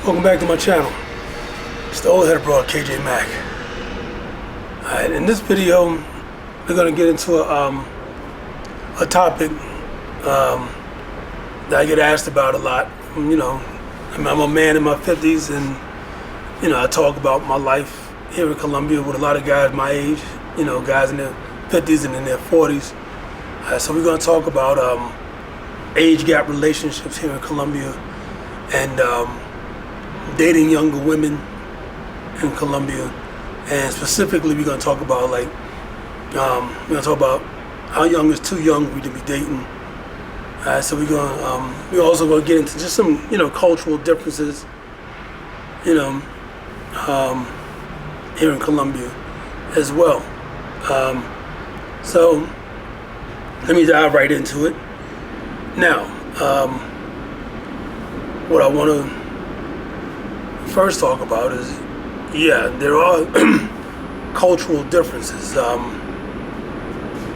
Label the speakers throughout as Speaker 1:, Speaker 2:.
Speaker 1: Welcome back to my channel. It's the old head abroad, KJ Mack. Alright, in this video, we're going to get into a topic that I get asked about a lot. I'm a man in my 50s, and I talk about my life here in Colombia with a lot of guys my age, guys in their 50s and in their 40s. So we're going to talk about age gap relationships here in Colombia and dating younger women in Colombia, and specifically we're going to talk about how young is too young for you to be dating. So we're also going to get into just some cultural differences here in Colombia as well. So let me dive right into it. Now, what I want to first talk about is, there are cultural differences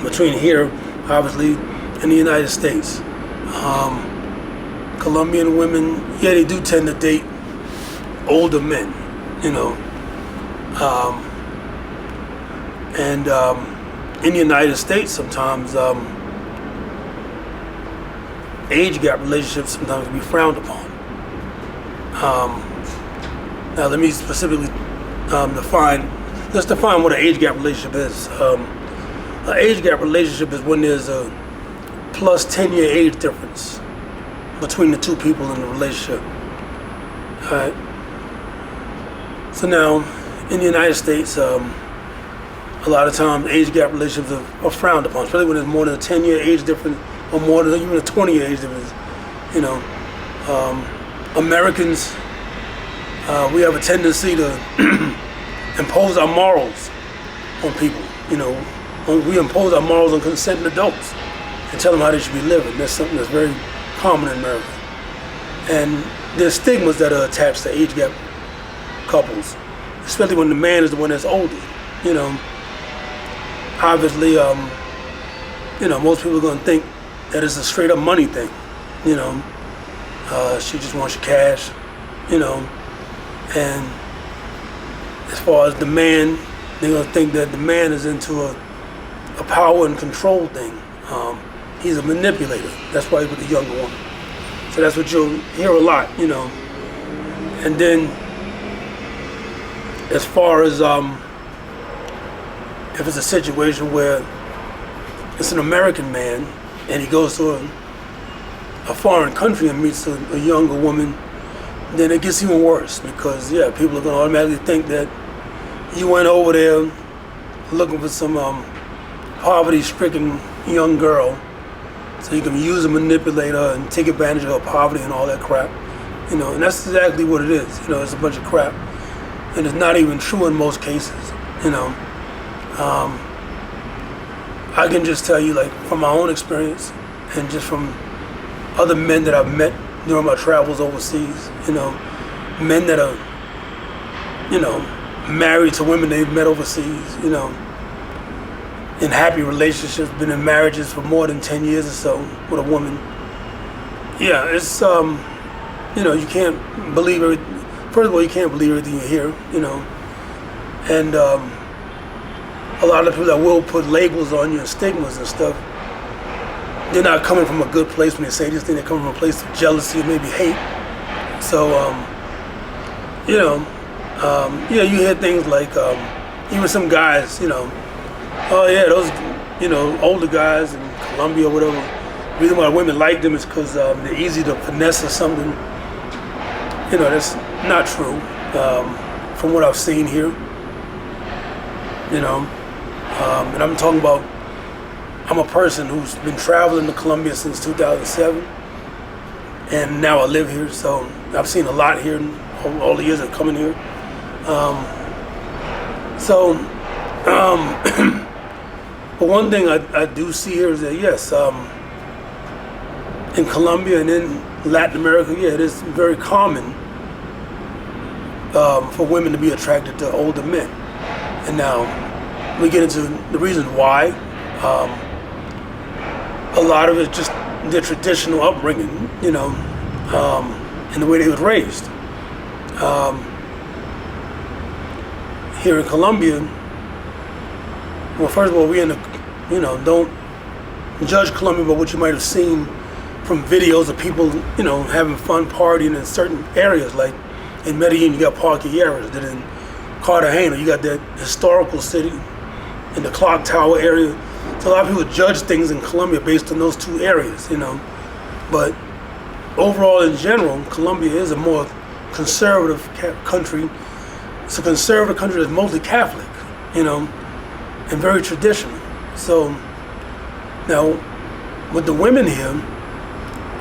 Speaker 1: between here, obviously, and the United States. Colombian women, they do tend to date older men, and in the United States, sometimes age gap relationships sometimes can be frowned upon. Now let me specifically define what an age gap relationship is. An age gap relationship is when there's a plus 10-year age difference between the two people in the relationship. Alright. So now, in the United States, a lot of times age gap relationships are frowned upon, especially when there's more than a 10-year age difference or more than even a 20-year age difference. Americans, we have a tendency to impose our morals on people. We impose our morals on consenting adults and tell them how they should be living. That's something that's very common in America. And there's stigmas that are attached to age gap couples, especially when the man is the one that's older. Obviously, most people are going to think that it's a straight up money thing. She just wants your cash, and as far as the man, they're going to think that the man is into a power and control thing. He's a manipulator. That's why he's with the younger woman. So that's what you'll hear a lot, And then, as far as if it's a situation where it's an American man and he goes to a foreign country and meets a younger woman, then it gets even worse, because people are going to automatically think that you went over there looking for some poverty-stricken young girl so you can use and manipulate her and take advantage of her poverty and all that crap. And that's exactly what it is. It's a bunch of crap, and it's not even true in most cases. I can just tell you, from my own experience and just from other men that I've met during my travels overseas, men that are, married to women they've met overseas, in happy relationships, been in marriages for more than 10 years or so with a woman. It's, you can't believe everything. First of all, you can't believe everything you hear, and a lot of people that will put labels on you and stigmas and stuff, they're not coming from a good place when they say this thing. They're coming from a place of jealousy and maybe hate. So, you hear things like, even some guys, oh yeah, those, older guys in Colombia or whatever, the reason why women like them is because they're easy to finesse or something. That's not true, from what I've seen here. And I'm talking about, I'm a person who's been traveling to Colombia since 2007, and now I live here, so I've seen a lot here in all the years of coming here. But one thing I do see here is that, yes, in Colombia and in Latin America, it is very common for women to be attracted to older men. And now, we get into the reason why. A lot of it just their traditional upbringing, and the way they was raised. Here in Colombia, well, first of all, we in the, don't judge Colombia by what you might have seen from videos of people, having fun partying in certain areas. Like in Medellin, you got Parquilleras. Then in Cartagena, you got that historical city in the clock tower area. So a lot of people judge things in Colombia based on those two areas, But overall, in general, Colombia is a more conservative country. It's a conservative country that's mostly Catholic, and very traditional. So now, with the women here,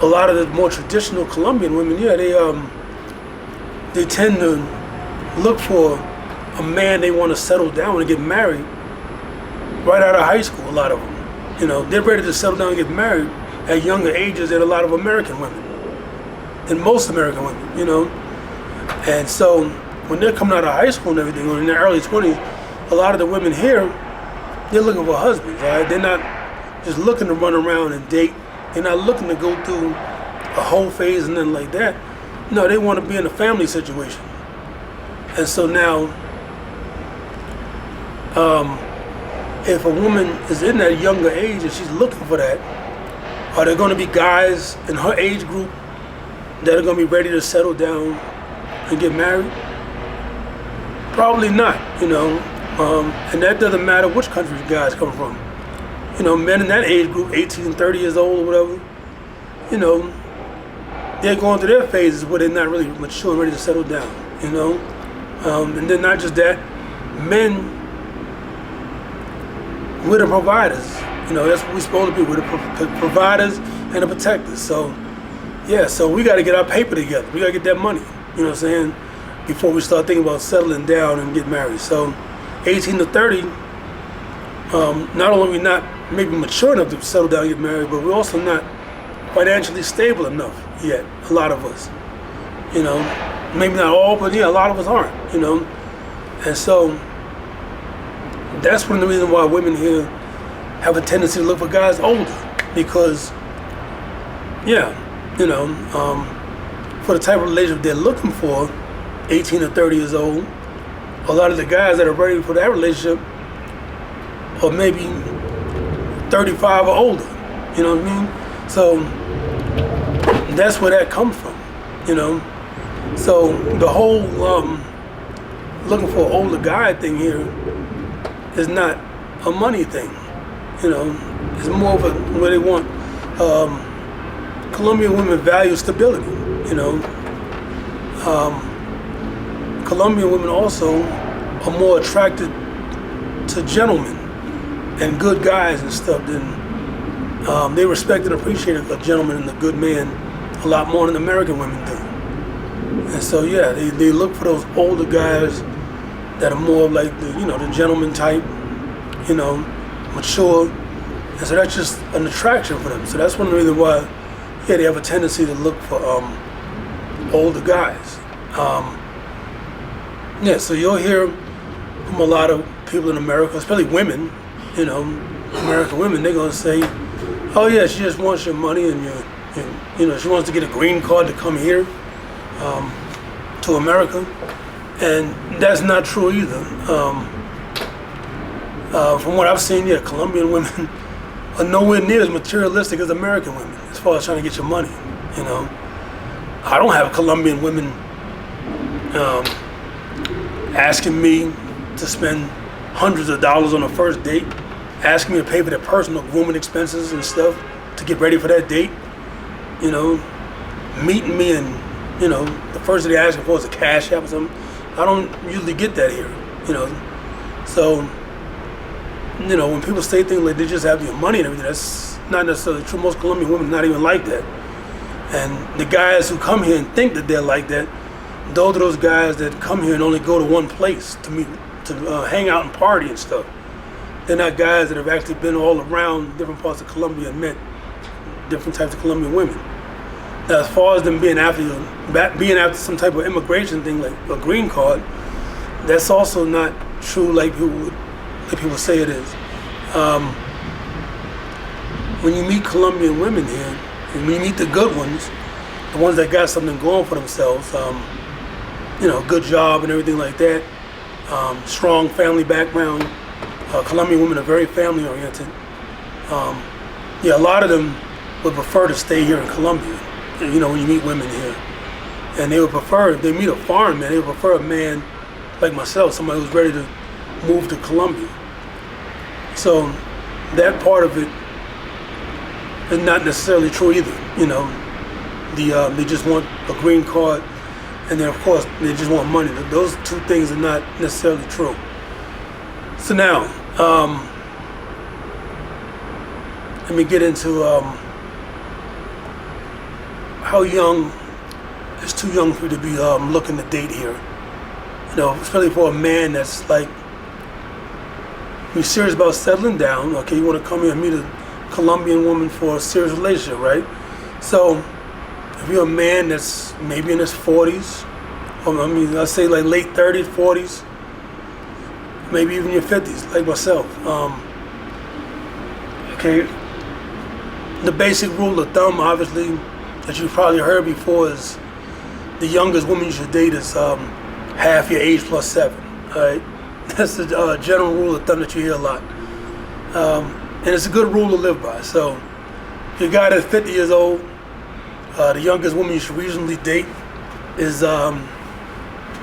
Speaker 1: a lot of the more traditional Colombian women, they tend to look for a man they want to settle down and get married right out of high school. A lot of them, they're ready to settle down and get married at younger ages than a lot of American women, than most American women, And so when they're coming out of high school and everything, or in their early 20s, a lot of the women here, they're looking for husbands, right? They're not just looking to run around and date. They're not looking to go through a whole phase and nothing like that. No, they want to be in a family situation. And so now, if a woman is in that younger age and she's looking for that, are there going to be guys in her age group that are going to be ready to settle down and get married? Probably not, and that doesn't matter which country guys come from. Men in that age group, 18, 30 years old or whatever, they're going through their phases where they're not really mature and ready to settle down, And then not just that, men, we're the providers. That's what we're supposed to be. We're the providers and the protectors. So, so we got to get our paper together. We got to get that money, before we start thinking about settling down and get married. So 18 to 30, not only are we not maybe mature enough to settle down and get married, but we're also not financially stable enough yet, a lot of us. Maybe not all, but a lot of us aren't, And so that's one of the reasons why women here have a tendency to look for guys older, because, for the type of relationship they're looking for, 18 to 30 years old, a lot of the guys that are ready for that relationship are maybe 35 or older, you know what I mean? So that's where that comes from, So the whole looking for an older guy thing here is not a money thing, It's more of a, where they want, Colombian women value stability, Colombian women also are more attracted to gentlemen and good guys and stuff than, they respect and appreciate a gentleman and a good man a lot more than American women do. And so they look for those older guys that are more like the gentleman type, mature. And so that's just an attraction for them. So that's one of the reasons why, they have a tendency to look for older guys. So you'll hear from a lot of people in America, especially women, American women, they're gonna say, oh yeah, she just wants your money and she wants to get a green card to come here to America. And that's not true either. From what I've seen, Colombian women are nowhere near as materialistic as American women as far as trying to get your money, I don't have Colombian women asking me to spend hundreds of dollars on a first date, asking me to pay for their personal grooming expenses and stuff to get ready for that date, meeting me and, the first thing they're asking for is a cash app or something. I don't usually get that here, So, when people say things like they just have your money and everything, that's not necessarily true. Most Colombian women are not even like that. And the guys who come here and think that they're like that, those are those guys that come here and only go to one place to meet, to hang out and party and stuff. They're not guys that have actually been all around different parts of Colombia and met different types of Colombian women. Now, as far as them being after some type of immigration thing like a green card, that's also not true like people say it is. When you meet Colombian women here, and when you meet the good ones, the ones that got something going for themselves, good job and everything like that. Strong family background. Colombian women are very family oriented. Yeah, a lot of them would prefer to stay here in Colombia. When you meet women here, and they would prefer, if they meet a foreign man, they would prefer a man like myself, somebody who's ready to move to Colombia. So that part of it is not necessarily true either. They just want a green card, and then of course they just want money. Those two things are not necessarily true. So now, let me get into how young is too young for you to be looking to date here. Especially for a man that's like, you're serious about settling down. Okay, you want to come here and meet a Colombian woman for a serious relationship, right? So if you're a man that's maybe in his 40s, I'd say like late 30s, 40s, maybe even your 50s, like myself. Okay, the basic rule of thumb, obviously, that you've probably heard before is the youngest woman you should date is half your age plus 7. All right, that's the general rule of thumb that you hear a lot, and it's a good rule to live by. So, if you're a guy that's 50 years old, the youngest woman you should reasonably date is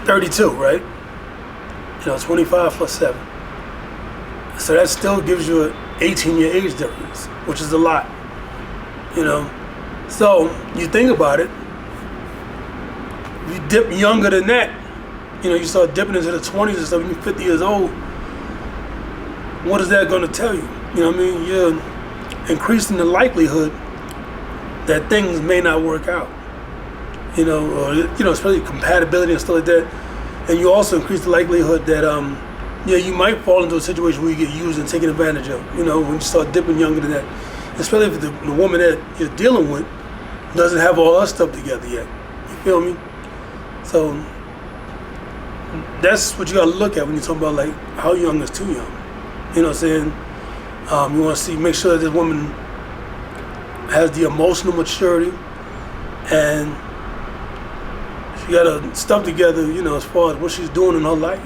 Speaker 1: 32, right? 25 plus 7. So that still gives you an 18-year age difference, which is a lot. So you think about it. If you dip younger than that, you start dipping into the 20s and stuff, you're 50 years old, what is that going to tell you? You're increasing the likelihood that things may not work out, or, especially compatibility and stuff like that. And you also increase the likelihood that, you might fall into a situation where you get used and taken advantage of, when you start dipping younger than that. Especially if the woman that you're dealing with doesn't have all her stuff together yet. You feel me? So that's what you gotta look at when you're talking about like how young is too young. You know what I'm saying? You want to make sure that this woman has the emotional maturity and she got her stuff together, as far as what she's doing in her life,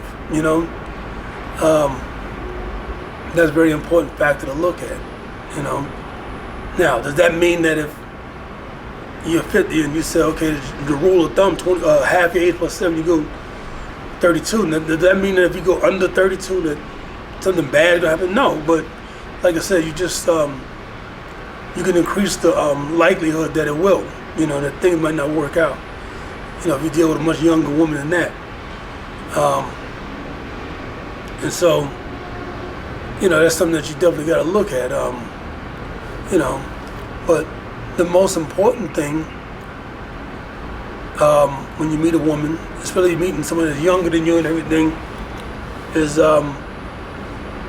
Speaker 1: That's a very important factor to look at, Now, does that mean that if you're 50 and you say, okay, the rule of thumb, half your age plus 7, you go 32. Now, does that mean that if you go under 32 that something bad will happen? No, but like I said, you just, you can increase the likelihood that it will, that things might not work out. If you deal with a much younger woman than that. And so, that's something that you definitely got to look at, But the most important thing when you meet a woman, especially meeting someone that's younger than you and everything, is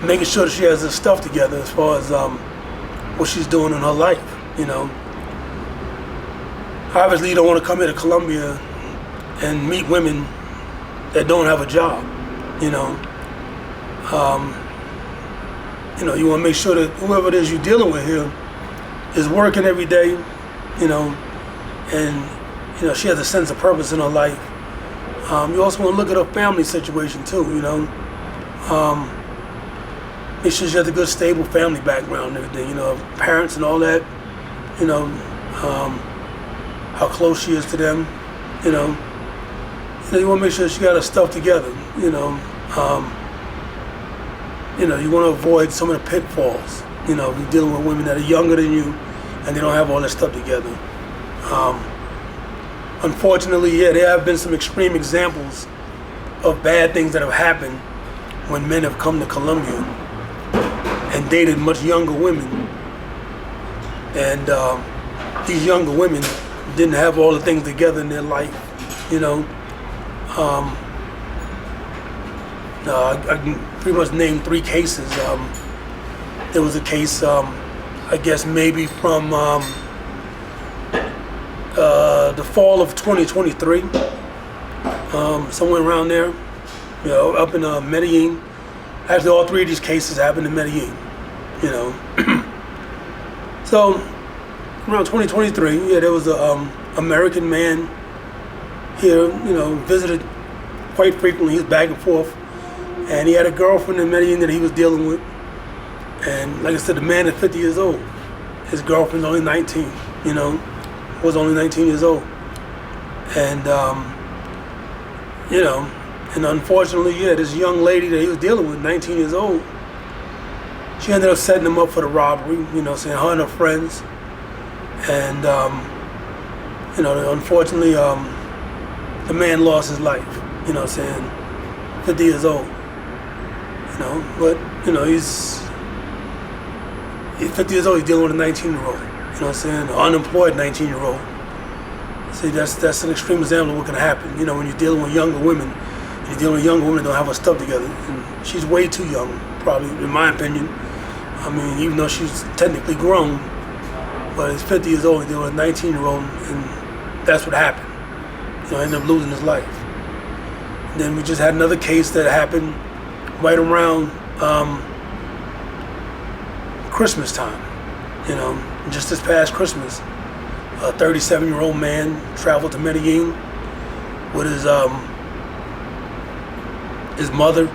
Speaker 1: making sure that she has her stuff together as far as what she's doing in her life, Obviously, you don't want to come here to Colombia and meet women that don't have a job, You want to make sure that whoever it is you're dealing with here is working every day, and she has a sense of purpose in her life. You also want to look at her family situation too, Make sure she has a good, stable family background and everything, parents and all that, how close she is to them, You want to make sure she got her stuff together, You want to avoid some of the pitfalls, if you're dealing with women that are younger than you and they don't have all their stuff together. Unfortunately, there have been some extreme examples of bad things that have happened when men have come to Colombia and dated much younger women. And these younger women didn't have all the things together in their life, I can pretty much name 3 cases. There was a case, I guess maybe from the fall of 2023, somewhere around there, up in Medellin. Actually, all 3 of these cases happened in Medellin, So, around 2023, there was a American man here, visited quite frequently. He was back and forth, and he had a girlfriend in Medellin that he was dealing with. And like I said, the man is 50 years old. His girlfriend's only 19. Was only 19 years old, and and unfortunately, this young lady that he was dealing with, 19 years old, she ended up setting him up for the robbery. Saying her and her friends, and unfortunately, the man lost his life. 50 years old. But he's 50 years old. He's dealing with a 19-year-old. An unemployed 19-year-old. See, that's an extreme example of what can happen. When you're dealing with younger women, and you're dealing with younger women that don't have her stuff together. And she's way too young, probably, in my opinion. I mean, even though she's technically grown, but he's 50 years old and dealing with a 19-year-old, and that's what happened. Ended up losing his life. And then we just had another case that happened right around Christmas time. Just this past Christmas, a 37-year-old man traveled to Medellin with his mother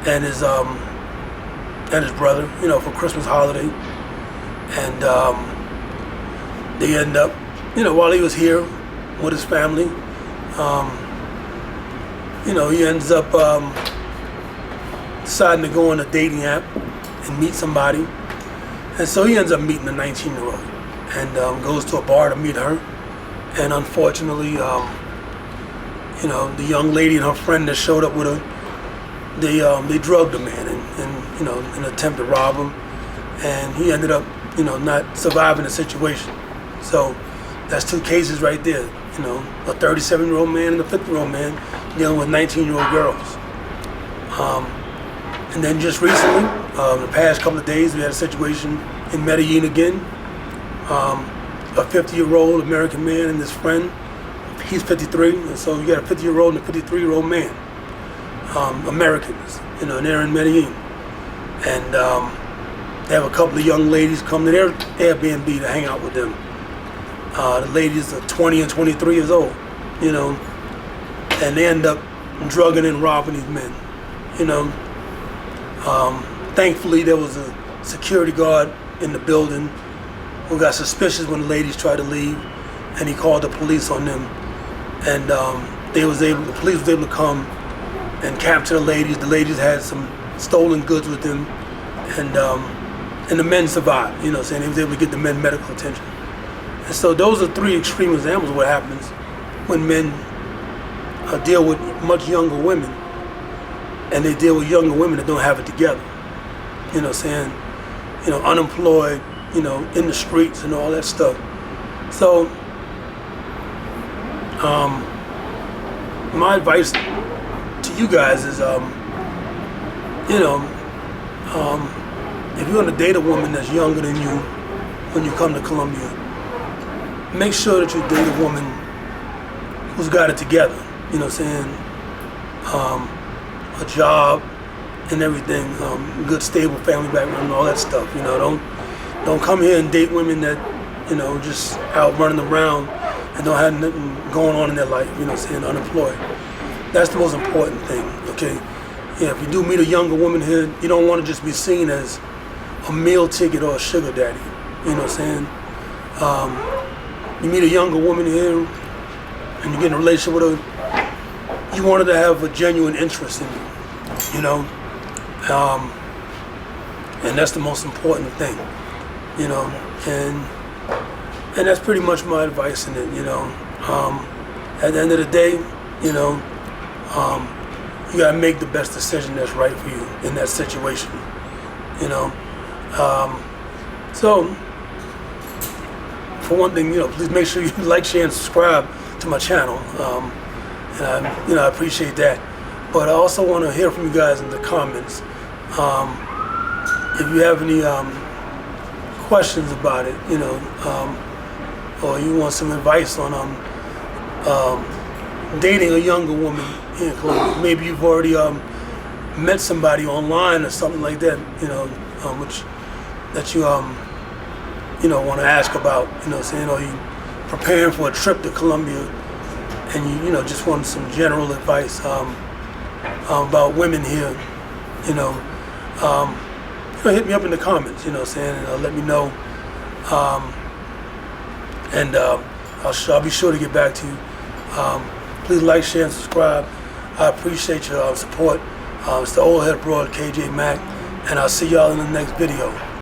Speaker 1: and his brother, for Christmas holiday, and they end up, while he was here with his family, he ends up deciding to go on a dating app and meet somebody. And so he ends up meeting a 19-year-old and goes to a bar to meet her. And unfortunately, the young lady and her friend that showed up with her, they drugged the man and in an attempt to rob him. And he ended up, not surviving the situation. So that's two cases right there. A 37-year-old man and a 50-year-old man dealing with 19-year-old girls. And then just recently, the past couple of days, we had a situation in Medellin again. A 50-year-old American man and his friend, he's 53, and so you got a 50-year-old and a 53-year-old man, Americans, and they're in Medellin. And they have a couple of young ladies come to their Airbnb to hang out with them. The ladies are 20 and 23 years old, and they end up drugging and robbing these men, Thankfully, there was a security guard in the building who got suspicious when the ladies tried to leave, and he called the police on them. And the police was able to come and capture the ladies. The ladies had some stolen goods with them, and the men survived. He was able to get the men medical attention. And so those are three extreme examples of what happens when men deal with much younger women, and they deal with younger women that don't have it together. Unemployed, in the streets and all that stuff. So, my advice to you guys is, if you're gonna date a woman that's younger than you when you come to Colombia, make sure that you date a woman who's got it together. A job and everything, good stable family background and all that stuff. Don't come here and date women that, just out running around and don't have nothing going on in their life, unemployed. That's the most important thing, okay? Yeah, if you do meet a younger woman here, you don't want to just be seen as a meal ticket or a sugar daddy, you meet a younger woman here and you get in a relationship with her, you want her to have a genuine interest in you, and that's the most important thing, and that's pretty much my advice in it, At the end of the day, you gotta make the best decision that's right for you in that situation, So, for one thing, please make sure you like, share, and subscribe to my channel, and I appreciate that. But I also want to hear from you guys in the comments. If you have any questions about it, or you want some advice on dating a younger woman in Colombia. Maybe you've already met somebody online or something like that, which that you want to ask about, saying, or you preparing for a trip to Colombia, and you know, just want some general advice about women here, you know, hit me up in the comments, you know what I'm saying, and let me know, and I'll be sure to get back to you. Please like, share, and subscribe. I appreciate your support. It's the old head broad, KJ Mack, and I'll see y'all in the next video.